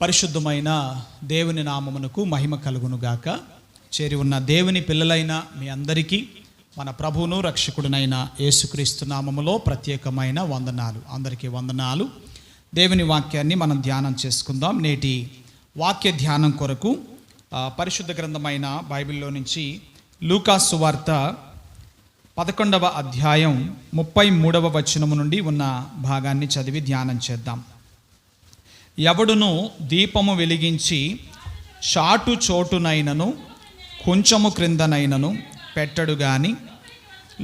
పరిశుద్ధమైన దేవుని నామమునకు మహిమ కలుగునుగాక. చేరి ఉన్న దేవుని పిల్లలైన మీ అందరికీ మన ప్రభువును రక్షకుడునైన యేసుక్రీస్తు నామములో ప్రత్యేకమైన వందనాలు. అందరికీ వందనాలు. దేవుని వాక్యాన్ని మనం ధ్యానం చేసుకుందాం. నేటి వాక్య ధ్యానం కొరకు పరిశుద్ధ గ్రంథమైన బైబిల్లో నుంచి లూకా సువార్త 11వ అధ్యాయం 33వ వచనము నుండి ఉన్న భాగాన్ని చదివి ధ్యానం చేద్దాం. ఎవడును దీపము వెలిగించి చాటు చోటునైనను కొంచెము క్రిందనైనను పెట్టడు గాని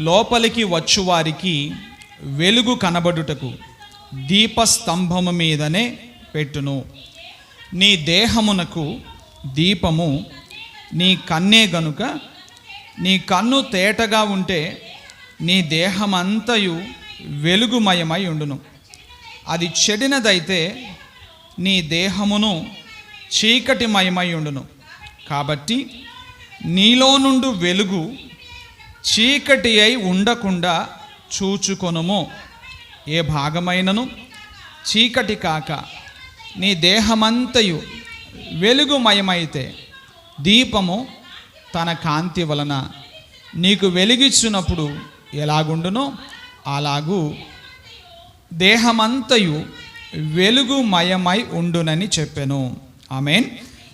లోపలికి వచ్చువారికి వెలుగు కనబడుటకు దీపస్తంభము మీదనే పెట్టును. నీ దేహమునకు దీపము నీ కన్నే గనుక నీ కన్ను తేటగా ఉంటే నీ దేహమంతయు వెలుగుమయమై ఉండును. అది చెడినదైతే నీ దేహమును చీకటిమయమై ఉండును. కాబట్టి నీలో నుండి వెలుగు చీకటి అయి ఉండకుండా చూచుకొనుము. ఏ భాగమైనను చీకటి కాక నీ దేహమంతయు వెలుగుమయమైతే దీపము తన కాంతి వలన నీకు వెలిగిచ్చినప్పుడు ఎలాగుండునో అలాగూ దేహమంతయు వెలుగుమయమై ఉండునని చెప్పెను. ఆమేన్.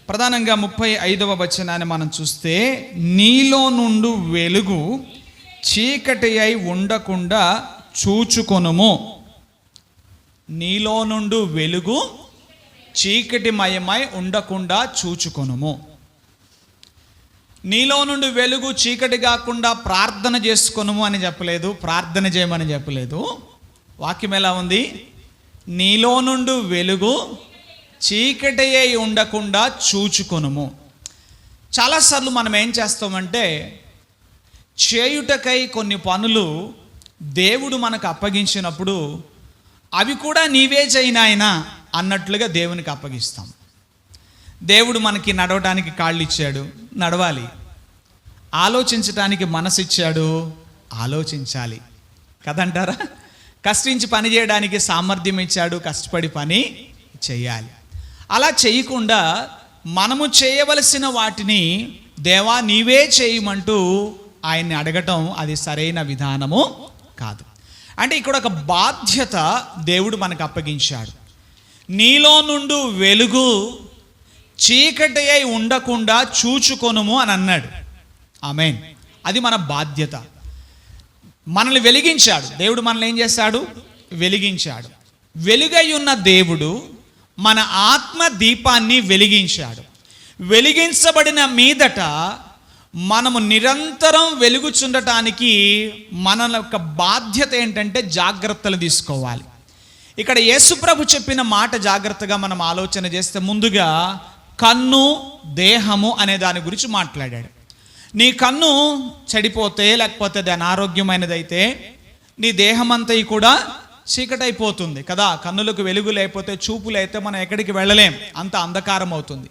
ప్రధానంగా 35వ వచనాన్ని మనం చూస్తే, నీలో నుండి వెలుగు చీకటి అయి ఉండకుండా చూచుకొనుము. నీలో నుండి వెలుగు చీకటిమయమై ఉండకుండా చూచుకొనుము. నీలో నుండి వెలుగు చీకటి కాకుండా ప్రార్థన చేసుకొనుము అని చెప్పలేదు, ప్రార్థన చేయమని చెప్పలేదు. వాక్యం ఎలా ఉంది? నీలో నుండి వెలుగు చీకటి అయి ఉండకుండా చూచుకొనుము. చాలాసార్లు మనం ఏం చేస్తామంటే, చేయుటకై కొన్ని పనులు దేవుడు మనకు అప్పగించినప్పుడు అవి కూడా నీవే చేయనాయనా అన్నట్లుగా దేవునికి అప్పగిస్తాం. దేవుడు మనకి నడవడానికి కాళ్ళు ఇచ్చాడు, నడవాలి. ఆలోచించటానికి మనసు ఇచ్చాడు, ఆలోచించాలి కదంటారా? కష్టించి పని చేయడానికి సామర్థ్యం ఇచ్చాడు, కష్టపడి పని చేయాలి. అలా చేయకుండా మనము చేయవలసిన వాటిని దేవా నీవే చేయమంటూ ఆయన్ని అడగటం అది సరైన విధానము కాదు. అంటే ఇక్కడ ఒక బాధ్యత దేవుడు మనకు అప్పగించాడు. నీలో నుండి వెలుగు చీకటి అయి ఉండకుండా చూచుకొనుము అని అన్నాడు. ఆమేన్. అది మన బాధ్యత. మనల్ని వెలిగించాడు దేవుడు. మనల్ని ఏం చేశాడు? వెలిగించాడు. వెలుగై ఉన్న దేవుడు మన ఆత్మ దీపాన్ని వెలిగించాడు. వెలిగించబడిన మీదట మనము నిరంతరం వెలుగుచుండటానికి మన యొక్క బాధ్యత ఏంటంటే జాగ్రత్తలు తీసుకోవాలి. ఇక్కడ యేసుప్రభు చెప్పిన మాట జాగ్రత్తగా మనం ఆలోచన చేస్తే, ముందుగా కన్ను దేహము అనే దాని గురించి మాట్లాడాడు. నీ కన్ను చెడిపోతే, లేకపోతే అది అనారోగ్యమైనదైతే నీ దేహం అంతా కూడా చీకటైపోతుంది కదా. కన్నులకు వెలుగు లేకపోతే, చూపు లేకపోతే మనం ఎక్కడికి వెళ్ళలేం, అంత అంధకారం అవుతుంది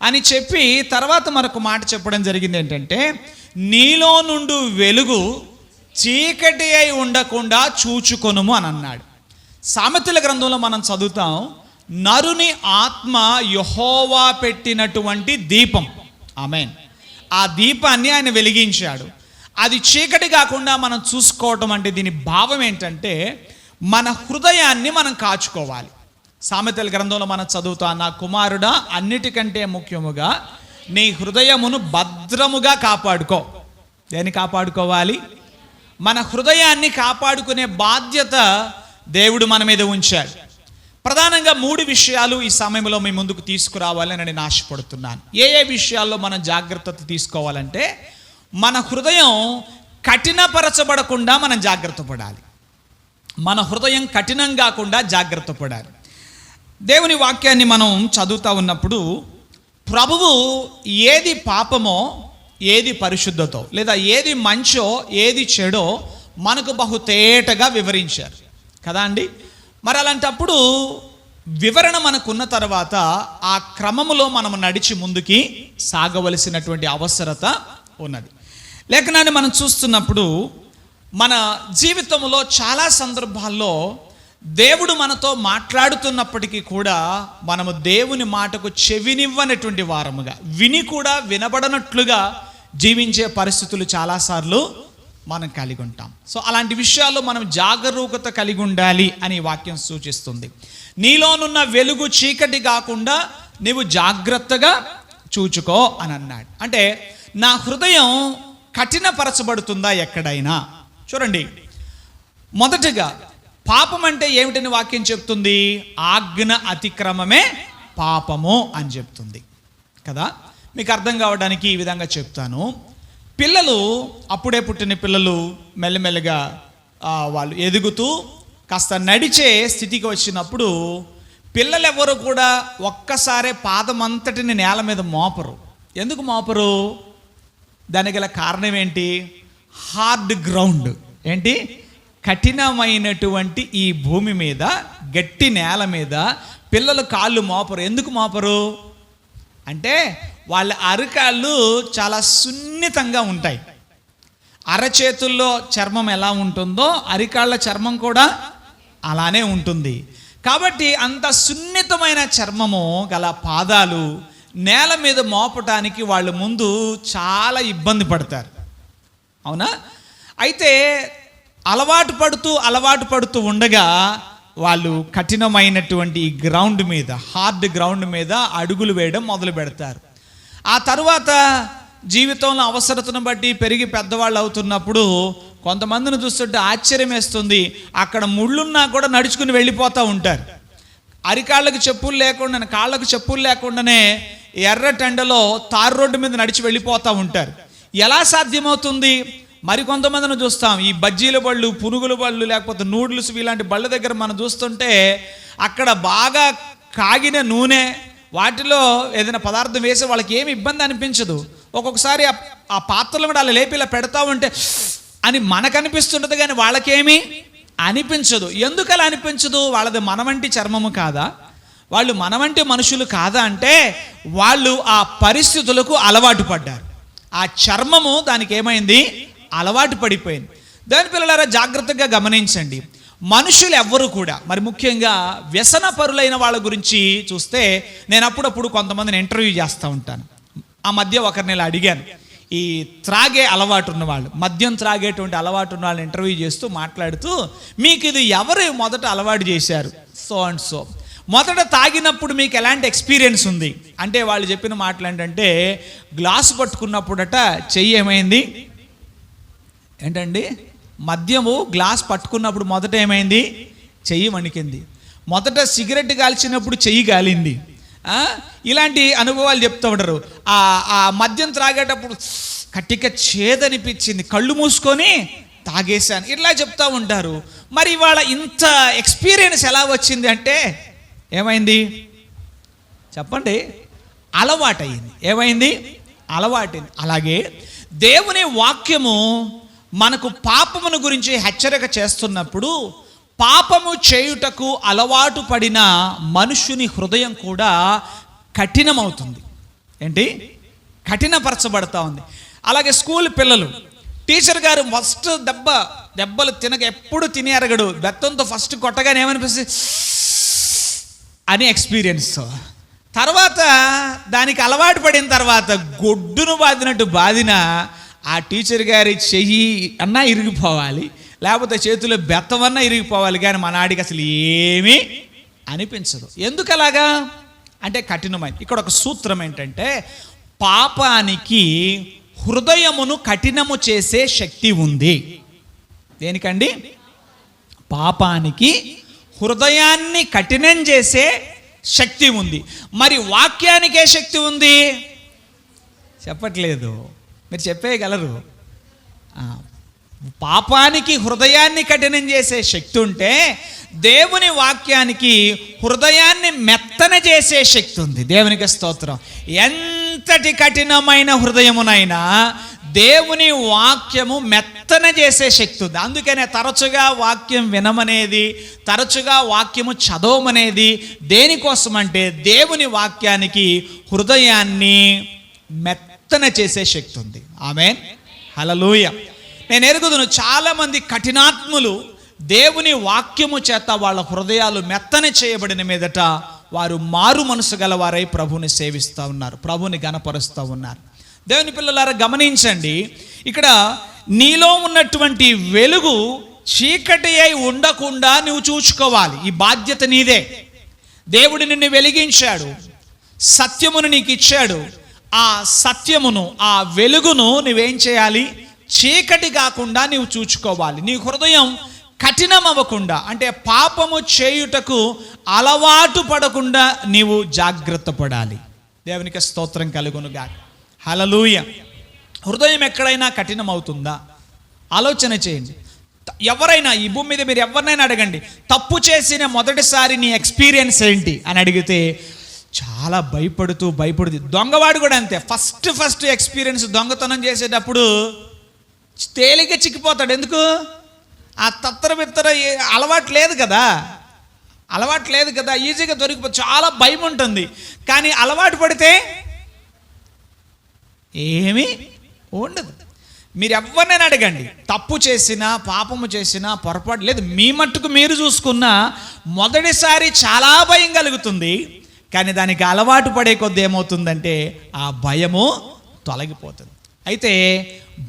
అని చెప్పి తర్వాత మరొక మాట చెప్పడం జరిగింది. ఏంటంటే, నీలో నుండి వెలుగు చీకటి అయి ఉండకుండా చూచుకొనుము అని అన్నాడు. సామెతల గ్రంథంలో మనం చదువుతాం, నరుని ఆత్మ యెహోవా పెట్టినటువంటి దీపం. ఆమేన్. ఆ దీపాన్ని ఆయన వెలిగించాడు. అది చీకటి కాకుండా మనం చూసుకోవటం అంటే దీని భావం ఏంటంటే, మన హృదయాన్ని మనం కాచుకోవాలి. సామెతల గ్రంథంలో మనం చదువుతాం, నా కుమారుడా అన్నిటికంటే ముఖ్యముగా నీ హృదయమును భద్రముగా కాపాడుకో. దేన్ని కాపాడుకోవాలి? మన హృదయాన్ని కాపాడుకునే బాధ్యత దేవుడు మన మీద ఉంచాడు. ప్రధానంగా 3 విషయాలు ఈ సమయంలో మీ ముందుకు తీసుకురావాలని నేను ఆశపడుతున్నాను. ఏ విషయాల్లో మనం జాగ్రత్త తీసుకోవాలంటే, మన హృదయం కఠినపరచబడకుండా మనం జాగ్రత్త పడాలి. మన హృదయం కఠినం కాకుండా జాగ్రత్త పడాలి. దేవుని వాక్యాన్ని మనం చదువుతూ ఉన్నప్పుడు ప్రభువు ఏది పాపమో, ఏది పరిశుద్ధతో, లేదా ఏది మంచో, ఏది చెడో మనకు బహుతేటగా వివరించారు కదా అండి. మరి అలాంటప్పుడు వివరణ మనకున్న తర్వాత ఆ క్రమములో మనం నడిచి ముందుకి సాగవలసినటువంటి అవసరత ఉన్నది. లేఖనాన్ని మనం చూస్తున్నప్పుడు మన జీవితంలో చాలా సందర్భాల్లో దేవుడు మనతో మాట్లాడుతున్నప్పటికీ కూడా మనము దేవుని మాటకు చెవినివ్వనటువంటి వారముగా, విని కూడా వినబడనట్లుగా జీవించే పరిస్థితులు చాలాసార్లు మనం కలిగి ఉంటాం. సో అలాంటి విషయాల్లో మనం జాగరూకత కలిగి ఉండాలి అని వాక్యం సూచిస్తుంది. నీలోనున్న వెలుగు చీకటి కాకుండా నీవు జాగ్రత్తగా చూచుకో అని అన్నాడు. అంటే నా హృదయం కఠినపరచబడుతుందా ఎక్కడైనా? చూడండి, మొదటగా పాపం అంటే ఏమిటని వాక్యం చెప్తుంది? ఆజ్ఞ అతిక్రమమే పాపము అని చెప్తుంది కదా. మీకు అర్థం కావడానికి ఈ విధంగా చెప్తాను. పిల్లలు, అప్పుడే పుట్టిన పిల్లలు మెల్లమెల్లగా వాళ్ళు ఎదుగుతూ కాస్త నడిచే స్థితికి వచ్చినప్పుడు పిల్లలెవరు కూడా ఒక్కసారే పాదమంతటిని నేల మీద మోపరు. ఎందుకు మోపరు? దానికి గల కారణం ఏంటి? Hard ground. ఏంటి? కఠినమైనటువంటి ఈ భూమి మీద, గట్టి నేల మీద పిల్లలు కాళ్ళు మోపరు. ఎందుకు మోపరు అంటే వాళ్ళ అరికాళ్ళు చాలా సున్నితంగా ఉంటాయి. అరచేతుల్లో చర్మం ఎలా ఉంటుందో అరికాళ్ళ చర్మం కూడా అలానే ఉంటుంది. కాబట్టి అంత సున్నితమైన చర్మము గల పాదాలు నేల మీద మోపటానికి వాళ్ళు ముందు చాలా ఇబ్బంది పడతారు. అవునా? అయితే అలవాటు పడుతూ ఉండగా వాళ్ళు కఠినమైనటువంటి ఈ గ్రౌండ్ మీద, హార్డ్ గ్రౌండ్ మీద అడుగులు వేయడం మొదలు పెడతారు. ఆ తర్వాత జీవితంలో అవసరతను బట్టి పెరిగి పెద్దవాళ్ళు అవుతున్నప్పుడు కొంతమందిని చూస్తుంటే ఆశ్చర్యం వేస్తుంది. అక్కడ ముళ్ళున్నా కూడా నడుచుకుని వెళ్ళిపోతూ ఉంటారు. అరికాళ్ళకు చెప్పులు లేకుండా, కాళ్ళకు చెప్పులు లేకుండానే ఎర్రటెండలో తారు రోడ్డు మీద నడిచి వెళ్ళిపోతూ ఉంటారు. ఎలా సాధ్యమవుతుంది? మరి కొంతమందిని చూస్తాం, ఈ బజ్జీల బళ్ళు, పునుగుల బళ్ళు, లేకపోతే నూడిల్స్ ఇలాంటి బళ్ళ దగ్గర మనం చూస్తుంటే అక్కడ బాగా కాగిన నూనె, వాటిలో ఏదైనా పదార్థం వేసి వాళ్ళకి ఏమి ఇబ్బంది అనిపించదు. ఒక్కొక్కసారి ఆ పాత్రలు కూడా అలా లేపి ఇలా పెడతా ఉంటే అని మనకు అనిపిస్తుంటుంది, కానీ వాళ్ళకేమీ అనిపించదు. ఎందుకు అలా అనిపించదు? వాళ్ళది మనవంటి చర్మము కాదా? వాళ్ళు మనవంటి మనుషులు కాదా? అంటే వాళ్ళు ఆ పరిస్థితులకు అలవాటు పడ్డారు. ఆ చర్మము దానికి ఏమైంది? అలవాటు పడిపోయింది. దాని పిల్లలారా జాగ్రత్తగా గమనించండి. మనుషులు ఎవ్వరు కూడా, మరి ముఖ్యంగా వ్యసన పరులైన వాళ్ళ గురించి చూస్తే, నేను అప్పుడప్పుడు కొంతమందిని ఇంటర్వ్యూ చేస్తూ ఉంటాను. ఆ మధ్య ఒకరిని ఇలా అడిగాను, ఈ త్రాగే అలవాటు ఉన్నవాళ్ళు, మద్యం త్రాగేటువంటి అలవాటు ఉన్న వాళ్ళని ఇంటర్వ్యూ చేస్తూ మాట్లాడుతూ, మీకు ఇది ఎవరు మొదట అలవాటు చేశారు? So and so. మొదట తాగినప్పుడు మీకు ఎలాంటి ఎక్స్పీరియన్స్ ఉంది అంటే వాళ్ళు చెప్పిన మాటలు ఏంటంటే, గ్లాసు పట్టుకున్నప్పుడట చెయ్యి ఏమైంది ఏంటండి, మద్యము గ్లాస్ పట్టుకున్నప్పుడు మొదట ఏమైంది? చెయ్యి వణికింది. మొదట సిగరెట్ కాల్చినప్పుడు చెయ్యి కాలింది. ఇలాంటి అనుభవాలు చెప్తూ ఉంటారు. ఆ మద్యం త్రాగేటప్పుడు కట్టిక చేదనిపించింది, కళ్ళు మూసుకొని తాగేశాను, ఇట్లా చెప్తూ ఉంటారు. మరి ఇవాళ ఇంత ఎక్స్పీరియన్స్ ఎలా వచ్చింది అంటే ఏమైంది చెప్పండి? అలవాటయింది. ఏమైంది? అలవాటైంది. అలాగే దేవుని వాక్యము మనకు పాపమును గురించి హెచ్చరిక చేస్తున్నప్పుడు, పాపము చేయుటకు అలవాటు పడిన మనుషుని హృదయం కూడా కఠినమవుతుంది. ఏంటి? కఠినపరచబడతా ఉంది. అలాగే స్కూల్ పిల్లలు, టీచర్ గారు ఫస్ట్ దెబ్బలు తినక ఎప్పుడు తిని ఎరగడు, బెత్తంతో ఫస్ట్ కొట్టగానే ఏమనిపిస్తుంది అని ఎక్స్పీరియన్స్. తర్వాత దానికి అలవాటు పడిన తర్వాత గొడ్డును బాదినట్టు బాదిన ఆ టీచర్ గారి చెయ్యి అన్నా ఇరిగిపోవాలి, లేకపోతే చేతిలో బెత్తమన్నా ఇరిగిపోవాలి, కానీ మన ఆడికి అసలు ఏమీ అనిపించదు. ఎందుకు అలాగా అంటే కఠినమైంది. ఇక్కడ ఒక సూత్రం ఏంటంటే, పాపానికి హృదయమును కఠినము చేసే శక్తి ఉంది. దేనికండి? పాపానికి హృదయాన్ని కఠినం చేసే శక్తి ఉంది. మరి వాక్యానికే శక్తి ఉంది? చెప్పట్లేదు, మీరు చెప్పేయగలరు. పాపానికి హృదయాన్ని కఠినం చేసే శక్తి ఉంటే, దేవుని వాక్యానికి హృదయాన్ని మెత్తన చేసే శక్తి ఉంది. దేవునికి స్తోత్రం. ఎంతటి కఠినమైన హృదయమునైనా దేవుని వాక్యము మెత్తన చేసే శక్తి ఉంది. అందుకనే తరచుగా వాక్యం వినమనేది, తరచుగా వాక్యము చదవమనేది దేనికోసం అంటే, దేవుని వాక్యానికి హృదయాన్ని మెత్తన చేసే శక్తి ఉంది. ఆమేన్, హల్లెలూయా. నేను ఎరుగుదును చాలామంది కఠినాత్ములు దేవుని వాక్యము చేత వాళ్ళ హృదయాలు మెత్తని చేయబడిన మీదట వారు మారు మనసు గలవారై ప్రభువుని సేవిస్తూ ఉన్నారు, ప్రభువుని గణపరుస్తూ ఉన్నారు. దేవుని పిల్లలారా గమనించండి, ఇక్కడ నీలో ఉన్నటువంటి వెలుగు చీకటి అయి ఉండకుండా నువ్వు చూసుకోవాలి. ఈ బాధ్యత నీదే. దేవుడు నిన్ను వెలిగించాడు, సత్యమును నీకు ఇచ్చాడు. ఆ సత్యమును, ఆ వెలుగును నువ్వేం చేయాలి? చీకటి కాకుండా నీవు చూసుకోవాలి. నీ హృదయం కఠినం అవ్వకుండా, అంటే పాపము చేయుటకు అలవాటు పడకుండా నీవు జాగ్రత్త పడాలి. దేవునికి స్తోత్రం కలుగునుగాక. హల్లెలూయా. హృదయం ఎక్కడైనా కఠినం అవుతుందా? ఆలోచన చేయండి. ఎవరైనా ఈ భూమి మీద మీరు ఎవరినైనా అడగండి, తప్పు చేసిన మొదటిసారి నీ ఎక్స్పీరియన్స్ ఏంటి అని అడిగితే చాలా భయపడుతూ దొంగవాడు కూడా అంతే. ఫస్ట్ ఎక్స్పీరియన్స్ దొంగతనం చేసేటప్పుడు తేలిక చిక్కిపోతాడు. ఎందుకు? ఆ తత్తర అలవాటు లేదు కదా, ఈజీగా దొరికిపో, చాలా భయం ఉంటుంది. కానీ అలవాటు పడితే ఏమీ ఉండదు. మీరు ఎవరినైనా అడగండి, తప్పు చేసినా పాపము చేసినా పొరపాటు లేదు, మీ మట్టుకు మీరు చూసుకున్నా మొదటిసారి చాలా భయం కలుగుతుంది. కానీ దానికి అలవాటు పడే కొద్ది ఏమవుతుందంటే ఆ భయము తొలగిపోతుంది. అయితే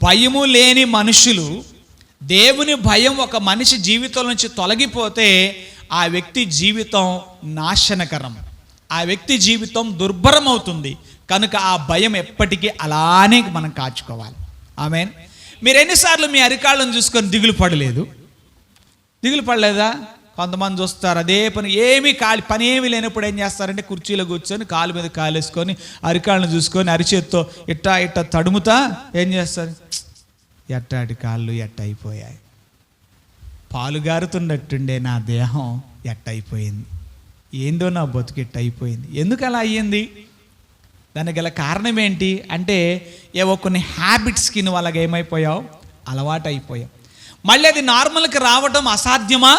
భయము లేని మనుషులు, దేవుని భయం ఒక మనిషి జీవితం నుంచి తొలగిపోతే ఆ వ్యక్తి జీవితం నాశనకరం, ఆ వ్యక్తి జీవితం దుర్భరం అవుతుంది. కనుక ఆ భయం ఎప్పటికీ అలానే మనం కాచుకోవాలి. ఆమేన్. మీరు ఎన్నిసార్లు మీ అరికాళ్ళను చూసుకొని దిగులు పడలేదా? కొంతమంది చూస్తారు అదే పని, పని ఏమీ లేనప్పుడు ఏం చేస్తారంటే కుర్చీలో కూర్చొని కాలు మీద కాలు వేసుకొని అరికాళ్ళను చూసుకొని అరిచేత్తో ఇట్టా తడుముతా ఏం చేస్తారు? ఎట్టాటి కాళ్ళు అయిపోయాయి, పాలుగారుతున్నట్టుండే నా దేహం అయిపోయింది, ఏందో నా బతుకు అయిపోయింది. ఎందుకు అలా అయ్యింది? దానికి గల కారణం ఏంటి అంటే ఏవో కొన్ని హ్యాబిట్స్కి నువ్వు అలాగ ఏమైపోయావు? అలవాటు అయిపోయావు. మళ్ళీ అది నార్మల్కి రావటం అసాధ్యమా?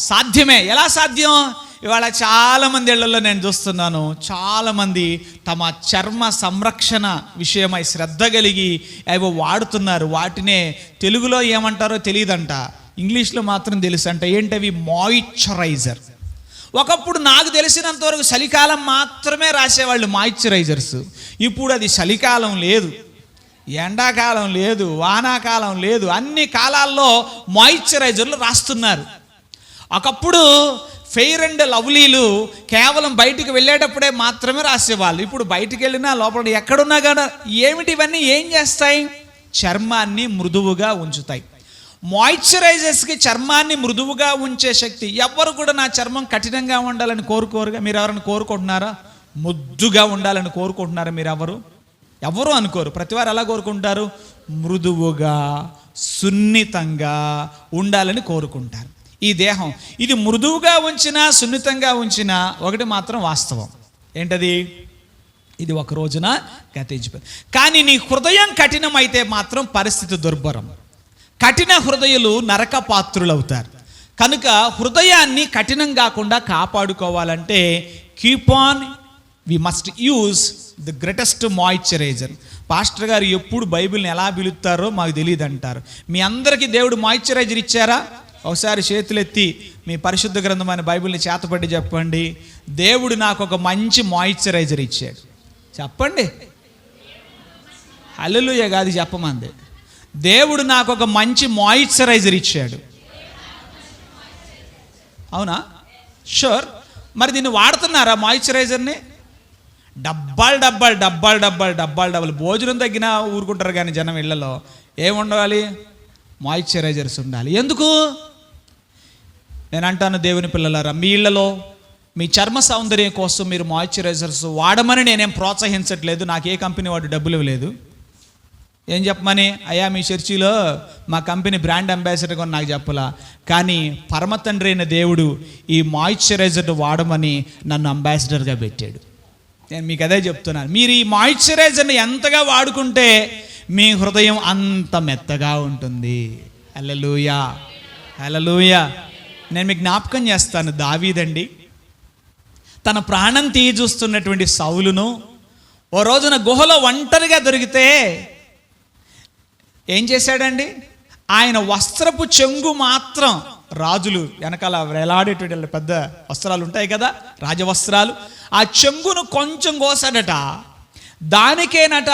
సాధ్యమే. ఎలా సాధ్యం? ఇవాళ చాలామంది ఇళ్లలో నేను చూస్తున్నాను, చాలామంది తమ చర్మ సంరక్షణ విషయమై శ్రద్ధ కలిగి ఏవో వాడుతున్నారు. వాటినే తెలుగులో ఏమంటారో తెలియదంట, ఇంగ్లీష్లో మాత్రం తెలుసు అంట. ఏంటవి? మాయిశ్చరైజర్. ఒకప్పుడు నాకు తెలిసినంతవరకు చలికాలం మాత్రమే రాసేవాళ్ళు మాయిశ్చరైజర్స్. ఇప్పుడు అది చలికాలం లేదు, ఎండాకాలం లేదు, వానాకాలం లేదు, అన్ని కాలాల్లో మాయిశ్చరైజర్లు రాస్తున్నారు. ఒకప్పుడు ఫెయిర్ అండ్ లవ్లీలు కేవలం బయటికి వెళ్ళేటప్పుడే మాత్రమే రాసేవాళ్ళు. ఇప్పుడు బయటికి వెళ్ళినా లోపల ఎక్కడున్నా కానీ ఏమిటి ఇవన్నీ ఏం చేస్తాయి? చర్మాన్ని మృదువుగా ఉంచుతాయి. మాయిశ్చరైజర్స్కి చర్మాన్ని మృదువుగా ఉంచే శక్తి. ఎవరు కూడా నా చర్మం కఠినంగా ఉండాలని కోరుకోరుగా. మీరు ఎవరైనా కోరుకుంటున్నారా? ముద్దుగా ఉండాలని కోరుకుంటున్నారా? మీరు ఎవరు అనుకోరు. ప్రతివారు ఎలా కోరుకుంటారు? మృదువుగా, సున్నితంగా ఉండాలని కోరుకుంటారు. ఈ దేహం ఇది మృదువుగా ఉంచినా సున్నితంగా ఉంచినా ఒకటి మాత్రం వాస్తవం. ఏంటది? ఇది ఒక రోజున గతించిపోయింది. కానీ నీ హృదయం కఠినమైతే మాత్రం పరిస్థితి దుర్భరం. కఠిన హృదయులు నరక పాత్రులవుతారు. కనుక హృదయాన్ని కఠినం కాకుండా కాపాడుకోవాలంటే we must use the greatest moisturiser. Pastor గారు ఎప్పుడు బైబిల్ని ఎలా పిలుస్తారో మాకు తెలియదు అంటారు. మీ అందరికీ దేవుడు మాయిశ్చరైజర్ ఇచ్చారా? ఒకసారి చేతులెత్తి మీ పరిశుద్ధ గ్రంథమైన బైబిల్ని చేతపట్టి చెప్పండి, దేవుడు నాకు ఒక మంచి మాయిశ్చరైజర్ ఇచ్చాడు. చెప్పండి. హల్లెలూయా కాదు, చెప్పమంది. దేవుడు నాకు ఒక మంచి మాయిశ్చరైజర్ ఇచ్చాడు. అవునా? షూర్. మరి దీన్ని వాడుతున్నారా మాయిశ్చరైజర్ని? డబ్బాలు భోజనం తగ్గినా ఊరుకుంటారు కానీ జనం ఇళ్లలో ఏముండాలి? మాయిశ్చరైజర్స్ ఉండాలి. ఎందుకు? నేను అంటాను దేవుని పిల్లలారా, మీ ఇళ్లలో మీ చర్మ సౌందర్యం కోసం మీరు మాయిశ్చరైజర్స్ వాడమని నేనేం ప్రోత్సహించట్లేదు. నాకు ఏ కంపెనీ వాడు డబ్బులు ఇవ్వలేదు. ఏం చెప్పమని? అయ్యా మీ చర్చిలో మా కంపెనీ బ్రాండ్ అంబాసిడర్ కొని నాకు చెప్పలా. కానీ పరమ తండ్రి అయిన దేవుడు ఈ మాయిశ్చరైజర్ వాడమని నన్ను అంబాసిడర్గా పెట్టాడు. నేను మీకు అదే చెప్తున్నాను. మీరు ఈ మాయిశ్చరైజర్ని ఎంతగా వాడుకుంటే మీ హృదయం అంత మెత్తగా ఉంటుంది. హల్లెలూయా, హల్లెలూయా. నేను మీకు జ్ఞాపకం చేస్తాను, దావీదండి తన ప్రాణం తీయి చూస్తున్నటువంటి సౌలును ఓ రోజున గుహలో ఒంటరిగా దొరికితే ఏం చేశాడండి? ఆయన వస్త్రపు చెంగు మాత్రం, రాజులు వెనకాల వేలాడేటువంటి పెద్ద వస్త్రాలు ఉంటాయి కదా, రాజవస్త్రాలు, ఆ చెంగును కొంచెం కోసాడట. దానికేనట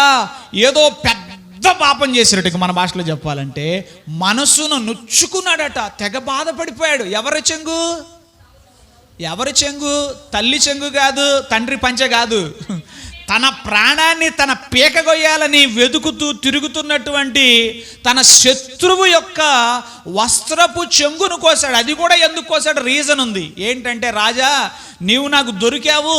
ఏదో పెద్ద పాపం చేసినట్టు, మన భాషలో చెప్పాలంటే మనసును నొచ్చుకున్నాడట, తెగ బాధపడిపోయాడు. ఎవరి చెంగు? ఎవరి చెంగు? తల్లి చెంగు కాదు, తండ్రి పంచె కాదు. తన ప్రాణాన్ని తన పీకగొయ్యాలని వెతుకుతూ తిరుగుతున్నటువంటి తన శత్రువు యొక్క వస్త్రపు చెంగును కోసాడు. అది కూడా ఎందుకు కోసాడు? రీజన్ ఉంది. ఏంటంటే, రాజా నీవు నాకు దొరికావు,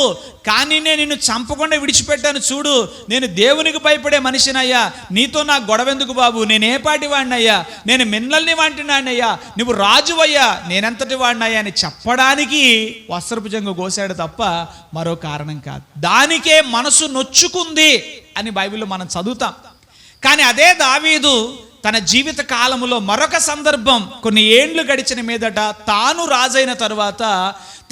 కానీ నేను నిన్ను చంపకుండా విడిచిపెట్టాను చూడు. నేను దేవునికి భయపడే మనిషినయ్యా, నీతో నాకు గొడవ ఎందుకు బాబు? నేను ఏ పాటి వాడినయ్యా? నేను మిన్నల్ని వాంటినానయ్యా, నువ్వు రాజువయ్యా, నేనెంతటి వాడినయ్యా అని చెప్పడానికి వస్త్రపు చెంగు కోసాడు తప్ప మరో కారణం కాదు. దానికే మనసు నొచ్చుకుంది అని బైబిల్లో మనం చదువుతాం. కానీ అదే దావీదు తన జీవిత కాలములో మరొక సందర్భం, కొన్ని ఏండ్లు గడిచిన మీదట, తాను రాజైన తరువాత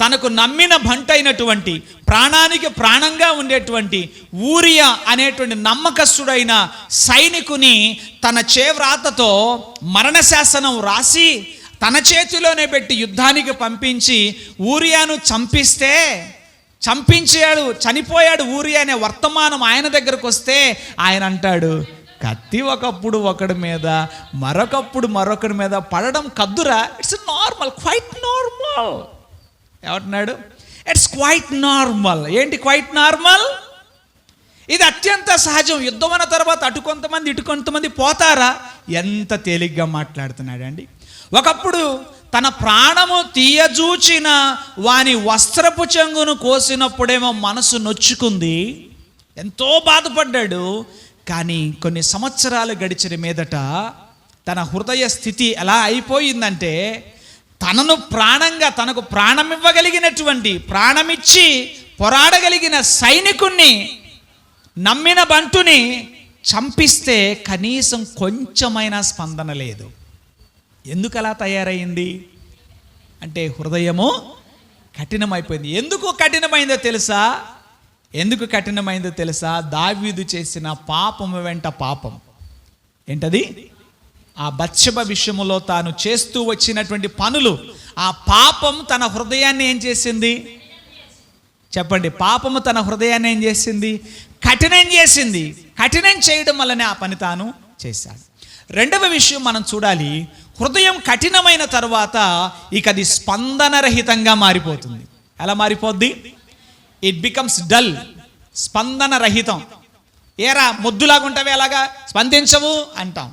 తనకు నమ్మిన బంటైనటువంటి, ప్రాణానికి ప్రాణంగా ఉండేటువంటి ఊరియా అనేటువంటి నమ్మకస్తుడైన సైనికుని తన చేవ్రాతతో మరణశాసనం రాసి తన చేతిలోనే పెట్టి యుద్ధానికి పంపించి ఊరియాను చంపించాడు, చనిపోయాడు ఊరియా అనే వర్తమానం ఆయన దగ్గరకు వస్తే ఆయన అంటాడు, కత్తి ఒకప్పుడు ఒకడి మీద, మరొకప్పుడు మరొకడి మీద పడడం కద్దురా, ఇట్స్ నార్మల్, క్వైట్ నార్మల్. ఏమంటున్నాడు? It's quite normal. ఏంటి క్వైట్ నార్మల్? ఇది అత్యంత సహజం. యుద్ధం అన్న తర్వాత అటు కొంతమంది ఇటు కొంతమంది పోతారా? ఎంత తేలిగ్గా మాట్లాడుతున్నాడండి. ఒకప్పుడు తన ప్రాణము తీయజూచిన వాని వస్త్రపు చెంగును కోసినప్పుడేమో మనసు నొచ్చుకుంది, ఎంతో బాధపడ్డాడు. కానీ కొన్ని సంవత్సరాలు గడిచిన మీదట తన హృదయ స్థితి ఎలా అయిపోయిందంటే, తనకు ప్రాణం ఇవ్వగలిగినటువంటి, ప్రాణమిచ్చి పోరాడగలిగిన సైనికుణ్ణి, నమ్మిన బంటుని చంపిస్తే కనీసం కొంచెమైనా స్పందన లేదు. ఎందుకు అలా తయారైంది అంటే, హృదయము కఠినమైపోయింది. ఎందుకు కఠినమైందో తెలుసా? దావీదు చేసిన పాపము వెంట పాపం. ఏంటది? ఆ బత్షెబ విషయములో తాను చేస్తూ వచ్చినటువంటి పనులు, ఆ పాపం తన హృదయాన్ని ఏం చేసింది? చెప్పండి. పాపము తన హృదయాన్ని ఏం చేసింది? కఠినం చేసింది. కఠినం చేయడం వల్లనే ఆ పని తాను చేశాడు. రెండవ విషయం మనం చూడాలి, హృదయం కఠినమైన తర్వాత ఇక అది స్పందనరహితంగా మారిపోతుంది. ఎలా మారిపోద్ది? ఇట్ బికమ్స్ డల్, స్పందనరహితం. ఏరా మొద్దులాగుంటావే, ఎలాగా స్పందించవు అంటాం.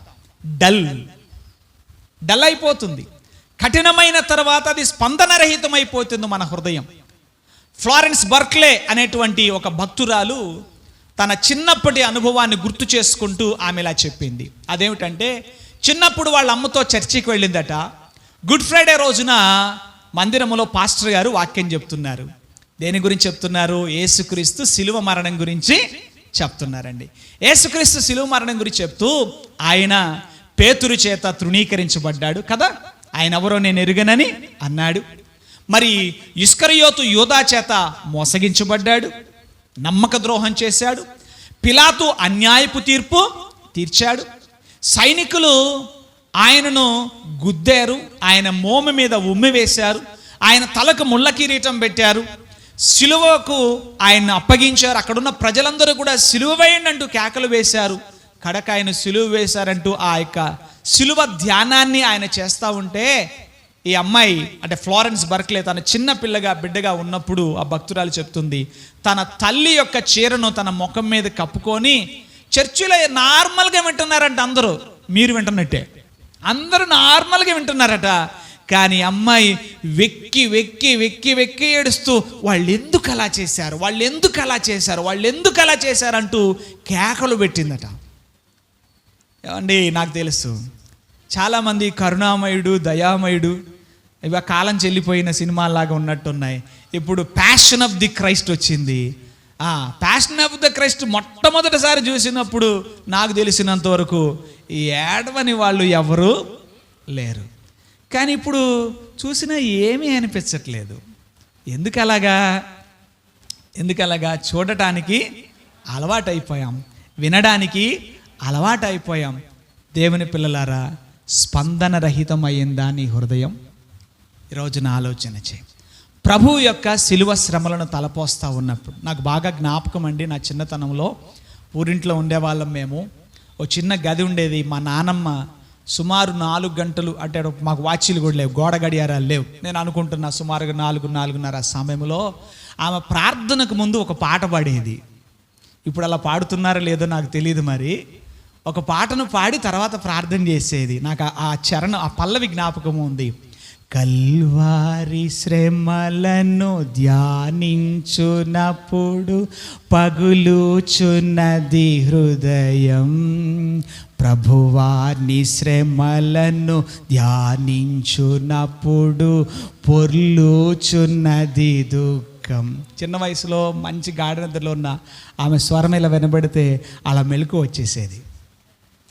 డల్ అయిపోతుంది. కఠినమైన తర్వాత అది స్పందనరహితం అయిపోతుంది మన హృదయం. ఫ్లారెన్స్ బర్క్లే అనేటువంటి ఒక భక్తురాలు తన చిన్నప్పటి అనుభవాన్ని గుర్తు చేసుకుంటూ ఆమె ఇలా చెప్పింది. అదేమిటంటే, చిన్నప్పుడు వాళ్ళ అమ్మతో చర్చికి వెళ్ళిందట. గుడ్ ఫ్రైడే రోజున మందిరములో పాస్టర్ గారు వాక్యం చెప్తున్నారు. దేని గురించి చెప్తున్నారు? యేసుక్రీస్తు శిలువ మరణం గురించి చెప్తున్నారండి. యేసుక్రీస్తు శిలువ మరణం గురించి చెప్తూ ఆయన పేతురు చేత తృణీకరించబడ్డాడు కదా, ఆయన ఎవరో నేను ఎరుగనని అన్నాడు. మరి ఇస్కరియోతు యూదా చేత మోసగించబడ్డాడు, నమ్మక ద్రోహం చేశాడు. పిలాతు అన్యాయపు తీర్పు తీర్చాడు. సైనికులు ఆయనను గుద్దారు, ఆయన మోము మీద ఉమ్మి వేశారు, ఆయన తలకు ముళ్ళ కిరీటం పెట్టారు, సిలువకు ఆయన అప్పగించారు. అక్కడున్న ప్రజలందరూ కూడా సిలువ వేయండి అంటూ కేకలు వేశారు. కడక ఆయన సిలువ వేశారంటూ ఆ యొక్క సిలువ ధ్యానాన్ని ఆయన చేస్తూ ఉంటే, ఈ అమ్మాయి అంటే ఫ్లారెన్స్ బర్క్లే తన చిన్న బిడ్డగా ఉన్నప్పుడు ఆ భక్తురాలు చెప్తుంది, తన తల్లి యొక్క చీరను తన ముఖం మీద కప్పుకొని చర్చిలో నార్మల్గా వింటున్నారంట. అందరూ మీరు వింటున్నట్టే, అందరూ నార్మల్గా వింటున్నారట. కానీ అమ్మాయి వెక్కి వెక్కి వెక్కి వెక్కి ఏడుస్తూ వాళ్ళు ఎందుకు అలా చేశారు అంటూ కేకలు పెట్టిందట. ఏమండి, నాకు తెలుసు చాలామంది కరుణామయుడు, దయామయుడు ఇవి కాలం చెల్లిపోయిన సినిమాలాగా ఉన్నట్టున్నాయి. ఇప్పుడు ప్యాషన్ ఆఫ్ ది క్రైస్ట్ వచ్చింది. ప్యాషన్ ఆఫ్ ది క్రైస్ట్ మొట్టమొదటిసారి చూసినప్పుడు నాకు తెలిసినంత వరకు ఈ ఏడవని వాళ్ళు ఎవరు లేరు. కానీ ఇప్పుడు చూసినా ఏమీ అనిపించట్లేదు. ఎందుకలాగా? చూడటానికి అలవాటైపోయాం, వినడానికి అలవాటైపోయాం. దేవుని పిల్లలారా, స్పందన రహితమైందా నీ హృదయం? ఈరోజున ఆలోచన చేయి. ప్రభువు యొక్క శిలువ శ్రమలను తలపోస్తూ ఉన్నప్పుడు నాకు బాగా జ్ఞాపకం అండి. నా చిన్నతనంలో ఊరింట్లో ఉండేవాళ్ళం మేము. ఓ చిన్న గది ఉండేది. మా నానమ్మ సుమారు 4 గంటలు, అంటే మాకు వాచీలు కూడా లేవు, గోడ గడియారాలు లేవు. నేను అనుకుంటున్నా సుమారుగా 4-4:30 సమయంలో ఆమె ప్రార్థనకు ముందు ఒక పాట పాడేది. ఇప్పుడు అలా పాడుతున్నారో లేదో నాకు తెలియదు. మరి ఒక పాటను పాడి తర్వాత ప్రార్థన చేసేది. నాకు ఆ చరణం, ఆ పల్లవి జ్ఞాపకం ఉంది. కల్వారి శ్రమలను ధ్యానించునప్పుడు పగులుచున్నది హృదయం, ప్రభువాని శ్రమలను ధ్యానించునప్పుడు పొర్లుచున్నది దుఃఖం. చిన్న వయసులో మంచి గాఢ నిద్రలో ఉన్న ఆమె స్వరం ఇలా వినబడితే అలా మెలకు వచ్చేసేది.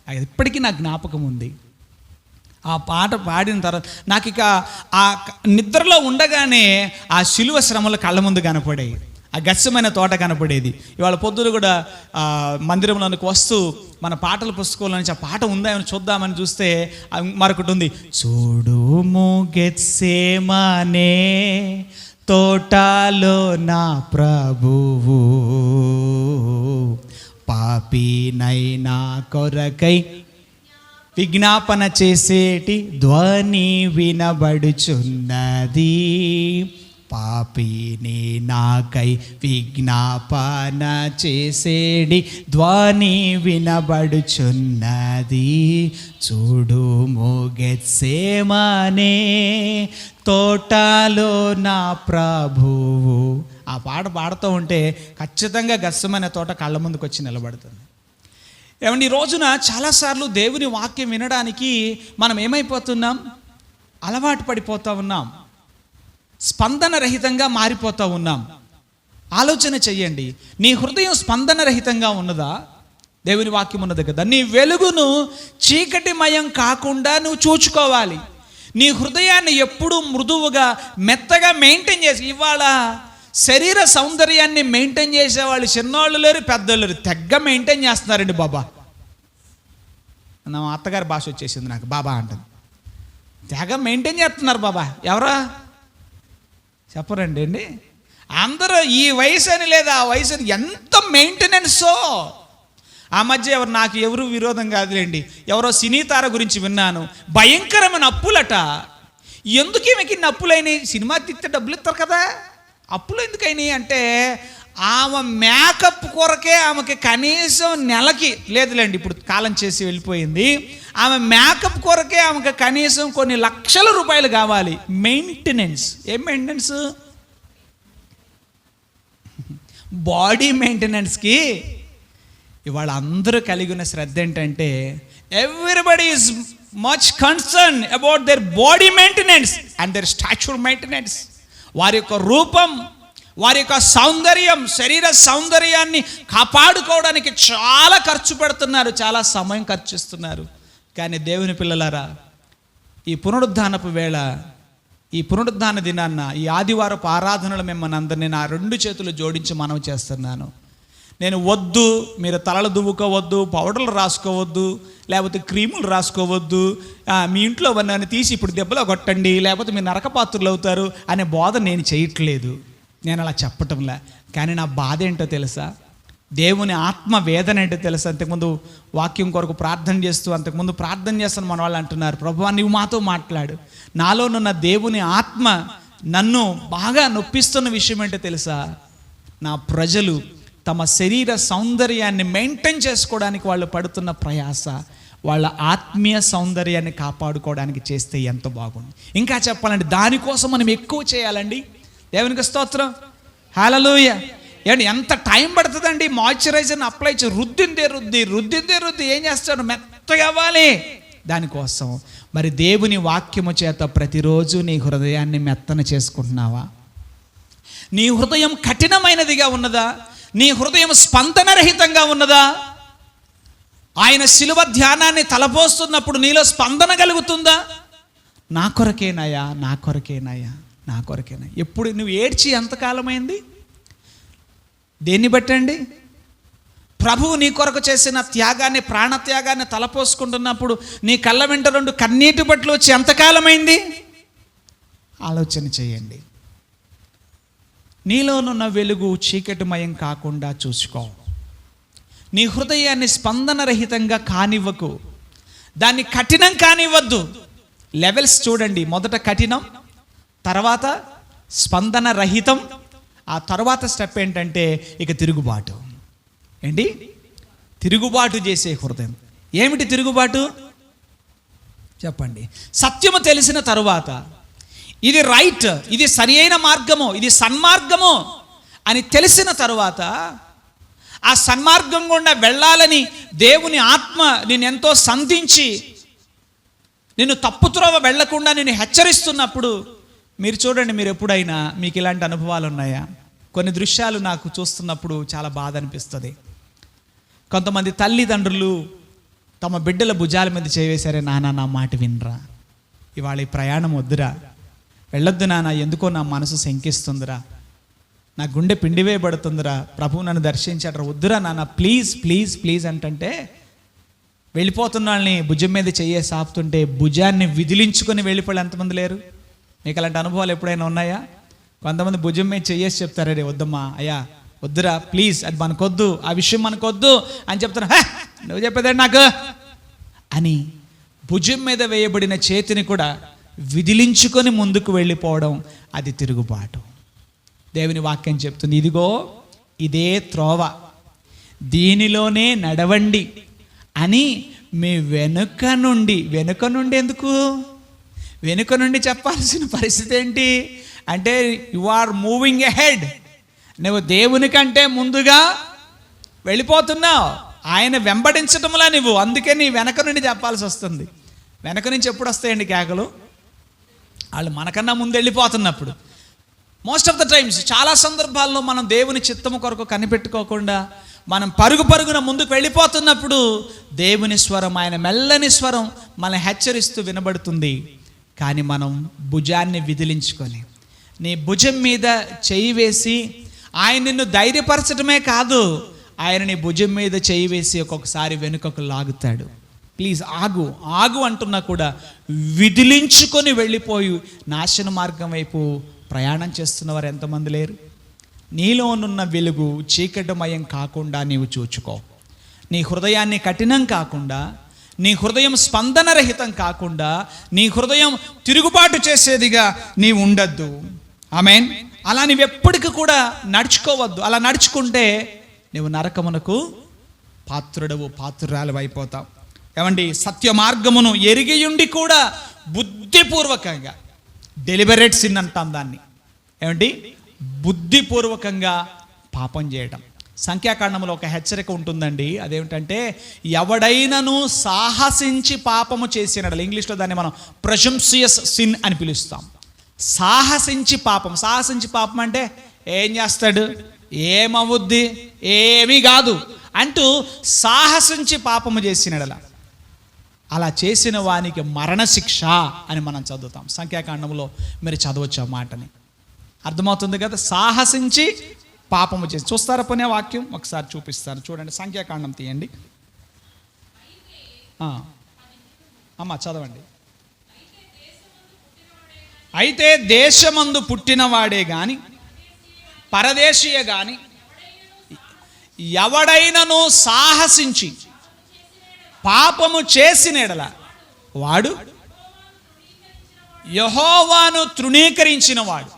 అది ఇప్పటికీ నాకు జ్ఞాపకం ఉంది. ఆ పాట పాడిన తర్వాత నాకు ఇక ఆ నిద్రలో ఉండగానే ఆ శిలువ శ్రమలు కళ్ళ ముందు కనపడేవి, ఆ గచ్చమైన తోట కనపడేది. ఇవాళ పొద్దున కూడా మందిరంలోనికి వస్తూ మన పాటల పుస్తకంలో నుంచి ఆ పాట ఉందా అని చూద్దామని చూస్తే మరొకటి ఉంది. చూడుము గెత్సేమనే తోటలో నా ప్రభువు, పాపినైనా కొరకై విజ్ఞాపన చేసేటి ధ్వని వినబడుచున్నది, పాపిని నాకై విజ్ఞాపన చేసేడి ధ్వని వినబడుచున్నది. చూడుము గెత్సేమనే తోటలో నా ప్రభువు. ఆ పాట పాడుతూ ఉంటే ఖచ్చితంగా గెత్సేమనే తోట కళ్ళ ముందుకు వచ్చి నిలబడుతుంది. ఏమండి, ఈ రోజున చాలాసార్లు దేవుని వాక్యం వినడానికి మనం ఏమైపోతున్నాం? అలవాటు పడిపోతూ ఉన్నాం, స్పందన రహితంగా మారిపోతూ ఉన్నాం. ఆలోచన చెయ్యండి, నీ హృదయం స్పందన రహితంగా ఉన్నదా? దేవుని వాక్యం ఉన్నది కదా, నీ వెలుగును చీకటిమయం కాకుండా నువ్వు చూచుకోవాలి. నీ హృదయాన్ని ఎప్పుడూ మృదువుగా మెత్తగా మెయింటైన్ చేసి, ఇవాళ శరీర సౌందర్యాన్ని మెయింటైన్ చేసేవాళ్ళు చిన్నోళ్ళు లేరు, పెద్దోళ్ళు లేరు, తెగ్గ మెయింటైన్ చేస్తున్నారండి. బాబా, నా అత్తగారి భాష వచ్చేసింది నాకు, బాబా అంటుంది. తెగ మెయింటైన్ చేస్తున్నారు బాబా. ఎవరా చెప్పరండి అండి? అందరూ ఈ వయసు అని లేదా ఆ వయసు అని ఎంత మెయింటెనెన్సో. ఆ మధ్య నాకు ఎవరు విరోధం కాదులేండి, ఎవరో సినీ తార గురించి విన్నాను, భయంకరమైన అప్పులట. ఎందుకు ఈమెకి ఇన్ని అప్పులైనాయి? సినిమా తీస్తే డబ్బులు ఇస్తారు కదా, అప్పులు ఎందుకైనాయి అంటే ఆమె మేకప్ కొరకే ఆమెకి కనీసం నెలకి లేదులేండి, ఇప్పుడు కాలం చేసి వెళ్ళిపోయింది. ఆమె మేకప్ కొరకే ఆమెకి కనీసం కొన్ని లక్షల రూపాయలు కావాలి. మెయింటెనెన్స్. ఏం మెయింటెనెన్స్? బాడీ మెయింటెనెన్స్కి ఇవాళ అందరూ కలిగి ఉన్న శ్రద్ధ ఏంటంటే everybody is much concern about their body maintenance and their stature maintenance. వారి యొక్క రూపం, వారి యొక్క సౌందర్యం, శరీర సౌందర్యాన్ని కాపాడుకోవడానికి చాలా ఖర్చు పెడుతున్నారు, చాలా సమయం ఖర్చిస్తున్నారు. కానీ దేవుని పిల్లలారా, ఈ పునరుద్ధానపు వేళ, ఈ పునరుద్ధాన దినాన్న, ఈ ఆదివారపు ఆరాధనలు మిమ్మల్ని అందరినీ నా 2 చేతులు జోడించి మనవి చేస్తున్నాను. నేను వద్దు, మీరు తలలు దువ్వుకోవద్దు, పౌడర్లు రాసుకోవద్దు, లేకపోతే క్రీములు రాసుకోవద్దు, మీ ఇంట్లో నన్ను తీసి ఇప్పుడు దెబ్బలో కొట్టండి, లేకపోతే మీరు నరకపాత్రులు అవుతారు అనే బోధ నేను చేయట్లేదు, నేను అలా చెప్పటంలే. కానీ నా బాధ ఏంటో తెలుసా? దేవుని ఆత్మ వేదన ఏంటో తెలుసా? అంతకుముందు వాక్యం కొరకు ప్రార్థన చేస్తూ, అంతకుముందు ప్రార్థన చేస్తాను మన వాళ్ళు అంటున్నారు, ప్రభువా నువ్వు మాతో మాట్లాడు. నాలోనున్న దేవుని ఆత్మ నన్ను బాగా నొప్పిస్తున్న విషయం ఏంటో తెలుసా? నా ప్రజలు తమ శరీర సౌందర్యాన్ని మెయింటైన్ చేసుకోవడానికి వాళ్ళు పడుతున్న ప్రయాస, వాళ్ళ ఆత్మీయ సౌందర్యాన్ని కాపాడుకోవడానికి చేస్తే ఎంత బాగుంది. ఇంకా చెప్పాలంటే దానికోసం మనం ఎక్కువ చేయాలండి. దేవునికి స్తోత్రం, హల్లెలూయా. ఏమండి, ఎంత టైం పడుతుందండి మాయిశ్చరైజర్ని అప్లై చేసి రుద్దిందే ఏం చేస్తాడు? మెత్తగా అవ్వాలి. దానికోసం మరి దేవుని వాక్యము చేత ప్రతిరోజు నీ హృదయాన్ని మెత్తన చేసుకుంటున్నావా? నీ హృదయం కఠినమైనదిగా ఉన్నదా? నీ హృదయం స్పందనరహితంగా ఉన్నదా? ఆయన శిలువ ధ్యానాన్ని తలపోస్తున్నప్పుడు నీలో స్పందన కలుగుతుందా? నా కొరకేనాయా, నా కొరకేనాయా, నా కొరకేనా? ఎప్పుడు నువ్వు ఏడ్చి ఎంతకాలమైంది? దేన్ని బట్టండి? ప్రభువు నీ కొరకు చేసిన త్యాగాన్ని, ప్రాణత్యాగాన్ని తలపోసుకుంటున్నప్పుడు నీ కళ్ళ వెంట 2 కన్నీటి బట్లు వచ్చి ఎంతకాలమైంది? ఆలోచన చేయండి. నీలోనున్న వెలుగు చీకటిమయం కాకుండా చూసుకో. నీ హృదయాన్ని స్పందనరహితంగా కానివ్వకు, దాన్ని కఠినం కానివ్వద్దు. లెవెల్స్ చూడండి, మొదట కఠినం, తర్వాత స్పందన రహితం, ఆ తర్వాత స్టెప్ ఏంటంటే ఇక తిరుగుబాటు. ఏంటి? తిరుగుబాటు చేసే హృదయం. ఏమిటి తిరుగుబాటు? చెప్పండి. సత్యము తెలిసిన తరువాత ఇది రైట్, ఇది సరి అయిన మార్గము, ఇది సన్మార్గము అని తెలిసిన తరువాత ఆ సన్మార్గం గుండా వెళ్ళాలని దేవుని ఆత్మ నిన్నెంతో సంధించి నిన్ను తప్పుత్రోవ వెళ్లకుండా నిన్ను హెచ్చరిస్తున్నప్పుడు మీరు చూడండి, మీరు ఎప్పుడైనా మీకు ఇలాంటి అనుభవాలు ఉన్నాయా? కొన్ని దృశ్యాలు నాకు చూస్తున్నప్పుడు చాలా బాధ అనిపిస్తుంది. కొంతమంది తల్లిదండ్రులు తమ బిడ్డల భుజాల మీద చేవేశారే, నాన్న నా మాట వినరా, ఇవాళ ఈ ప్రయాణం వద్దురా, వెళ్ళొద్దు నాన్న, ఎందుకో నా మనసు శంకిస్తుందిరా, నా గుండె పిండివేయబడుతుందిరా, ప్రభువు నన్ను దర్శించాడరా, వద్దురా నాన్న, ప్లీజ్ ప్లీజ్ ప్లీజ్ అంటుంటే వెళ్ళిపోతున్న వాళ్ళని భుజం మీద చెయ్యే సాపుతుంటే భుజాన్ని విదిలించుకొని వెళ్ళిపోయి ఎంతమంది లేరు? మీకు అలాంటి అనుభవాలు ఎప్పుడైనా ఉన్నాయా? కొంతమంది భుజం మీద చెయ్యేసి చెప్తారే, వద్దమ్మా అయ్యా వద్దురా ప్లీజ్, అది మనకొద్దు, ఆ విషయం మనకొద్దు అని చెప్తారు. నువ్వు చెప్పేదండి నాకు అని భుజం మీద వేయబడిన చేతిని కూడా విదిలించుకొని ముందుకు వెళ్ళిపోవడం, అది తిరుగుబాటు. దేవుని వాక్యం చెప్తుంది, ఇదిగో ఇదే త్రోవ, దీనిలోనే నడవండి అని మీ వెనుక నుండి ఎందుకు? వెనుక నుండి చెప్పాల్సిన పరిస్థితి ఏంటి అంటే, యు ఆర్ మూవింగ్ అహెడ్. నువ్వు దేవుని కంటే ముందుగా వెళ్ళిపోతున్నావు, ఆయన వెంబడించటంలా నువ్వు, అందుకే నీ వెనక నుండి చెప్పాల్సి వస్తుంది. వెనక నుంచి ఎప్పుడు వస్తాయండి కేకలు? వాళ్ళు మనకన్నా ముందు వెళ్ళిపోతున్నప్పుడు. మోస్ట్ ఆఫ్ ద టైమ్స్, చాలా సందర్భాల్లో మనం దేవుని చిత్తము కొరకు కనిపెట్టుకోకుండా మనం పరుగున ముందుకు వెళ్ళిపోతున్నప్పుడు దేవుని స్వరం, ఆయన మెల్లని స్వరం మనల్ని హెచ్చరిస్తూ వినబడుతుంది. కానీ మనం భుజాన్ని విదిలించుకొని నీ భుజం మీద చేయి వేసి ఆయన నిన్ను ధైర్యపరచడమే కాదు, ఆయన నీ భుజం మీద చేయి వేసి ఒక్కొక్కసారి వెనుకకు లాగుతాడు. ప్లీజ్ ఆగు ఆగు అంటున్నా కూడా విదిలించుకొని వెళ్ళిపోయి నాశన మార్గం వైపు ప్రయాణం చేస్తున్నవారు ఎంతమంది లేరు? నీలోనున్న వెలుగు చీకటిమయం కాకుండా నీవు చూచుకో. నీ హృదయాన్ని కఠినం కాకుండా, నీ హృదయం స్పందనరహితం కాకుండా, నీ హృదయం తిరుగుబాటు చేసేదిగా నీవు ఉండద్దు. ఆమేన్. అలా నీవు ఎప్పటికీ కూడా నడుచుకోవద్దు. అలా నడుచుకుంటే నువ్వు నరకమునకు పాత్రురాలు అయిపోతావు. ఏమండి, సత్య మార్గమును ఎరిగియుండి కూడా బుద్ధిపూర్వకంగా, డెలిబరేట్ సిన్ అంటాం దాన్ని, ఏమండి, బుద్ధిపూర్వకంగా పాపం చేయడం. సంఖ్యాకాండంలో ఒక హెచ్చరిక ఉంటుందండి, అదేమిటంటే ఎవడైనను సాహసించి పాపము చేసినడల, ఇంగ్లీష్లో దాన్ని మనం ప్రెజంప్షియస్ సిన్ అని పిలుస్తాం. సాహసించి పాపం అంటే ఏం చేస్తాడు, ఏమవుద్ది, ఏమీ కాదు అంటూ సాహసించి పాపము చేసినడల, అలా చేసిన వానికి మరణశిక్ష అని మనం చదువుతాం. సంఖ్యాకాండంలో మీరు చదవచ్చు ఆ మాటని. అర్థమవుతుంది కదా? సాహసించి పాపము చేసి. చూస్తారా పోనీ వాక్యం? ఒకసారి చూపిస్తాను, చూడండి. సంఖ్యాకాండం తీయండి అమ్మ, చదవండి. అయితే దేశమందు పుట్టినవాడే గాని పరదేశీయ గాని ఎవడైనను సాహసించి పాపము చేసిన ఎడల వాడు యెహోవాను తృణీకరించిన వాడు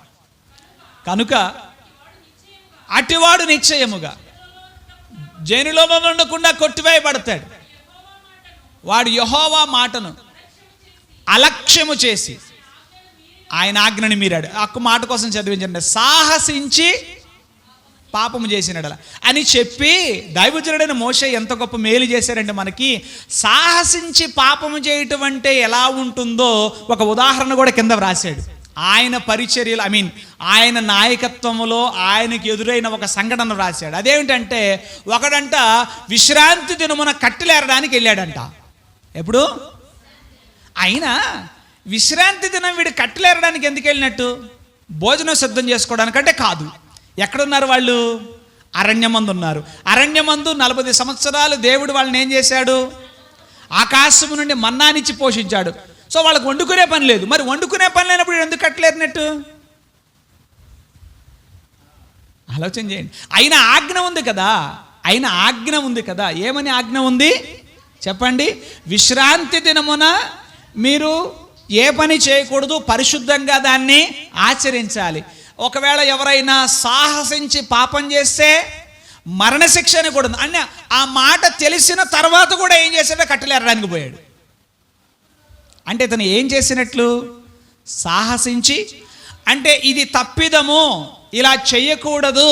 కనుక అటివాడు నిశ్చయముగా జైలులో ఉండకుండా కొట్టివేయబడతాడు. వాడు యెహోవా మాటను అలక్ష్యము చేసి ఆయన ఆజ్ఞని మీరాడు. ఒక్క మాట కోసం చదివించండి. సాహసించి పాపము చేసినడల అని చెప్పి దైవజనుడైన మోషే ఎంత గొప్ప మేలు చేశారంటే మనకి. సాహసించి పాపము చేయటం అంటే ఎలా ఉంటుందో ఒక ఉదాహరణ కూడా కింద వ్రాసాడు. ఆయన పరిచర్యలు, ఆయన నాయకత్వంలో ఆయనకి ఎదురైన ఒక సంఘటన రాశాడు. అదేమిటంటే, ఒకడంట విశ్రాంతి దినమున కట్టెలేరడానికి వెళ్ళాడంట. ఎప్పుడు? అయినా విశ్రాంతి దినం వీడు కట్టెలేరడానికి ఎందుకు వెళ్ళినట్టు? భోజనం సిద్ధం చేసుకోవడానికంటే కాదు. ఎక్కడున్నారు వాళ్ళు? అరణ్యమందు ఉన్నారు. అరణ్యమందు 40 సంవత్సరాలు దేవుడు వాళ్ళని ఏం చేశాడు? ఆకాశము నుండి మన్నానిచ్చి పోషించాడు. సో వాళ్ళకి వండుకునే పని లేదు. మరి వండుకునే పని లేనప్పుడు ఎందుకు కట్టలేరినట్టు? ఆలోచన చేయండి. అయిన ఆజ్ఞ ఉంది కదా. ఏమని ఆజ్ఞ ఉంది చెప్పండి? విశ్రాంతి దినమున మీరు ఏ పని చేయకూడదు, పరిశుద్ధంగా దాన్ని ఆచరించాలి. ఒకవేళ ఎవరైనా సాహసించి పాపం చేస్తే మరణశిక్ష అని కూడా ఉంది. అన్న ఆ మాట తెలిసిన తర్వాత కూడా ఏం చేశాడో కట్టలేరడానికి పోయాడు. అంటే ఇతను ఏం చేసినట్లు? సాహసించి, అంటే ఇది తప్పిదము, ఇలా చెయ్యకూడదు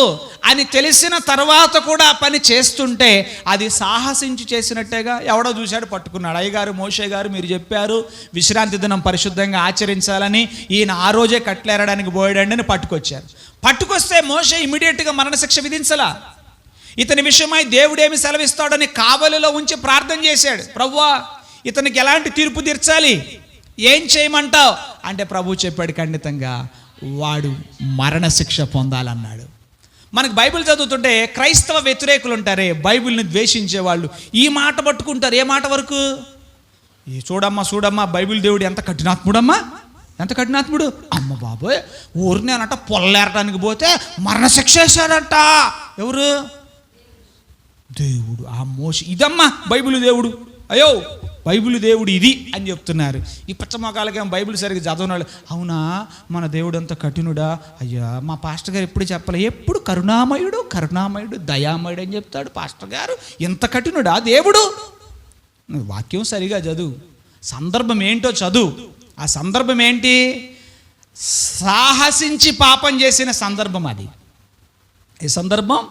అని తెలిసిన తర్వాత కూడా ఆ పని చేస్తుంటే అది సాహసించి చేసినట్టేగా. ఎవడో చూశాడు, పట్టుకున్నాడు. అయ్యగారు, మోషే గారు, మీరు చెప్పారు విశ్రాంతి దినం పరిశుద్ధంగా ఆచరించాలని, ఈయన ఆ రోజే కట్టలేరడానికి పోయాడండి అని పట్టుకొచ్చారు. పట్టుకొస్తే మోషే ఇమీడియట్గా మరణశిక్ష విధించలా. ఇతని విషయమై దేవుడేమి సెలవిస్తాడని కావలిలో ఉంచి ప్రార్థన చేశాడు. ప్రభువా, ఇతనికి ఎలాంటి తీర్పు తీర్చాలి, ఏం చేయమంటావు అంటే ప్రభు చెప్పాడు ఖండితంగా వాడు మరణశిక్ష పొందాలన్నాడు. మనకు బైబిల్ చదువుతుంటే క్రైస్తవ వ్యతిరేకులు ఉంటారే, బైబిల్ని ద్వేషించే వాళ్ళు ఈ మాట పట్టుకుంటారు. ఏ మాట వరకు? చూడమ్మా బైబిల్ దేవుడు ఎంత కఠినాత్ముడమ్మా, ఎంత కఠినాత్ముడు. అమ్మ బాబోయ్, ఊరిని అనట పొల్లేరటానికి పోతే మరణశిక్ష వేశాడట. ఎవరు? దేవుడు. ఆ మోషే. ఇదమ్మా బైబిల్ దేవుడు. అయ్యో బైబిల్ దేవుడు ఇది అని చెప్తున్నారు. ఈ పచ్చమొకాలకేమో బైబిల్ సరిగ్గా చదవనాడు. అవునా, మన దేవుడు అంత కఠినుడా? అయ్యా, మా పాస్టర్ గారు ఎప్పుడు చెప్పలే, ఎప్పుడు కరుణామయుడు దయామయుడు అని చెప్తాడు పాస్టర్ గారు. ఎంత కఠినుడా దేవుడు? వాక్యం సరిగా చదువు, సందర్భం ఏంటో చదువు. ఆ సందర్భం ఏంటి? సాహసించి పాపం చేసిన సందర్భం అది. ఏ సందర్భం?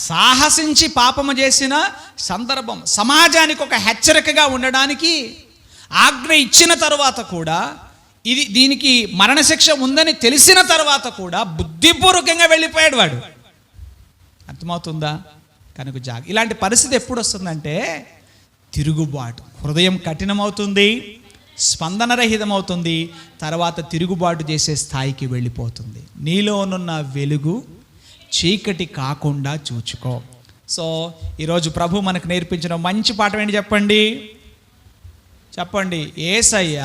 సాహసించి పాపము చేసిన సందర్భం. సమాజానికి ఒక హెచ్చరికగా ఉండడానికి ఆజ్ఞ ఇచ్చిన తర్వాత కూడా, దీనికి మరణశిక్ష ఉందని తెలిసిన తర్వాత కూడా బుద్ధిపూర్వకంగా వెళ్ళిపోయాడు వాడు. అర్థమవుతుందా? కనుక ఇలాంటి పరిస్థితి ఎప్పుడు వస్తుందంటే తిరుగుబాటు. హృదయం కఠినమవుతుంది, స్పందనరహితమవుతుంది, తర్వాత తిరుగుబాటు చేసే స్థాయికి వెళ్ళిపోతుంది. నీలోనున్న వెలుగు చీకటి కాకుండా చూచుకో. సో ఈరోజు ప్రభు మనకు నేర్పించిన మంచి పాఠం ఏంటి చెప్పండి? యేసయ్య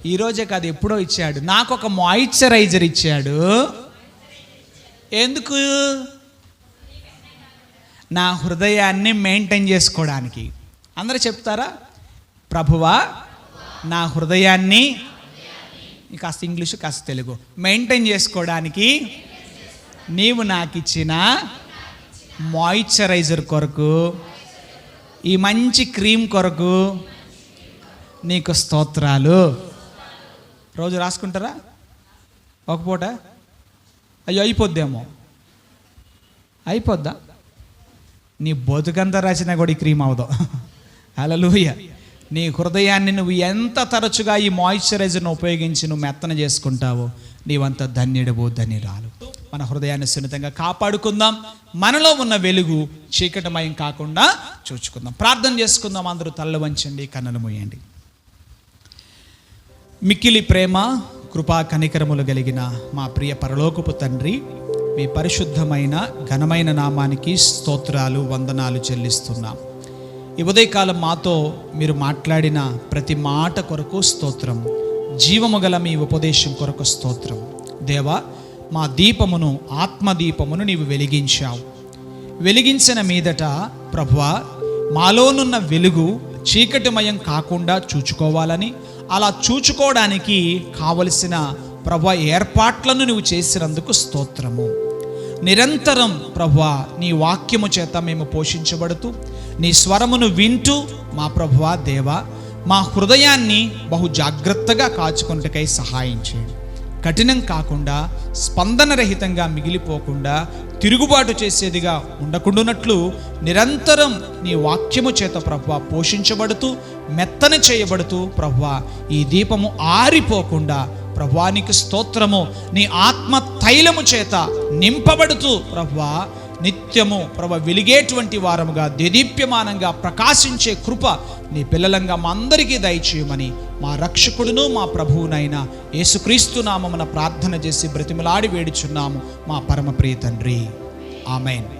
ఈరోజే కాదు ఎప్పుడో ఇచ్చాడు. నాకు ఒక మాయిశ్చరైజర్ ఇచ్చాడు. ఎందుకు? నా హృదయాన్ని మెయింటైన్ చేసుకోవడానికి. అందరూ చెప్తారా? ప్రభువా, నా హృదయాన్ని, కాస్త ఇంగ్లీషు కాస్త తెలుగు, మెయింటైన్ చేసుకోవడానికి నీవు నాకు ఇచ్చిన మాయిశ్చరైజర్ కొరకు, ఈ మంచి క్రీమ్ కొరకు నీకు స్తోత్రాలు. రోజు రాసుకుంటారా? ఒక పూట? అయ్యో అయిపోద్దా? నీ బతుకంతా రాసినా కూడా ఈ క్రీమ్ అవదు. హల్లెలూయా. నీ హృదయాన్ని నువ్వు ఎంత తరచుగా ఈ మాయిశ్చరైజర్ను ఉపయోగించి నువ్వు మెత్తన చేసుకుంటావో నీవంత ధన్యురాలు. మన హృదయాన్ని సున్నితంగా కాపాడుకుందాం. మనలో ఉన్న వెలుగు చీకటిమయం కాకుండా చూచుకుందాం. ప్రార్థన చేసుకుందాం. అందరూ తలలు వంచండి, కన్నులు మూయండి. మిక్కిలి ప్రేమ, కృపా, కనికరములు కలిగిన మా ప్రియ పరలోకపు తండ్రి, మీ పరిశుద్ధమైన ఘనమైన నామానికి స్తోత్రాలు, వందనాలు చెల్లిస్తున్నాం. ఈ ఉదయకాలం మాతో మీరు మాట్లాడిన ప్రతి మాట కొరకు స్తోత్రం. జీవము గల మీ ఉపదేశం కొరకు స్తోత్రం. దేవా, మా దీపమును, ఆత్మదీపమును నీవు వెలిగించావు. వెలిగించిన మీదట ప్రభువా, మాలోనున్న వెలుగు చీకటిమయం కాకుండా చూచుకోవాలని, అలా చూచుకోవడానికి కావలసిన ప్రభువా ఏర్పాట్లను నువ్వు చేసినందుకు స్తోత్రము. నిరంతరం ప్రభువా నీ వాక్యము చేత మేము పోషించబడుతూ నీ స్వరమును వింటూ మా ప్రభువా దేవా, మా హృదయాన్ని బహు జాగ్రత్తగా కాచుకొనుటకై సహాయం చేయండి. కఠినం కాకుండా, స్పందనరహితంగా మిగిలిపోకుండా, తిరుగుబాటు చేసేదిగా ఉండకుండానట్లు నిరంతరం నీ వాక్యము చేత ప్రభువా పోషించబడుతూ, మెత్తన చేయబడుతూ ప్రభువా ఈ దీపము ఆరిపోకుండా ప్రభువానికి స్తోత్రము, నీ ఆత్మ తైలము చేత నింపబడుతూ ప్రభువా నిత్యము వెలిగేటువంటి వారముగా, దేదీప్యమానంగా ప్రకాశించే కృప నీ పిల్లలంగా మా అందరికీ దయచేయమని మా రక్షకుడును మా ప్రభువునైన యేసుక్రీస్తు నామమున ప్రార్థన చేసి బ్రతిమలాడి వేడుచున్నాము మా పరమ ప్రియ తండ్రి. ఆమెన్.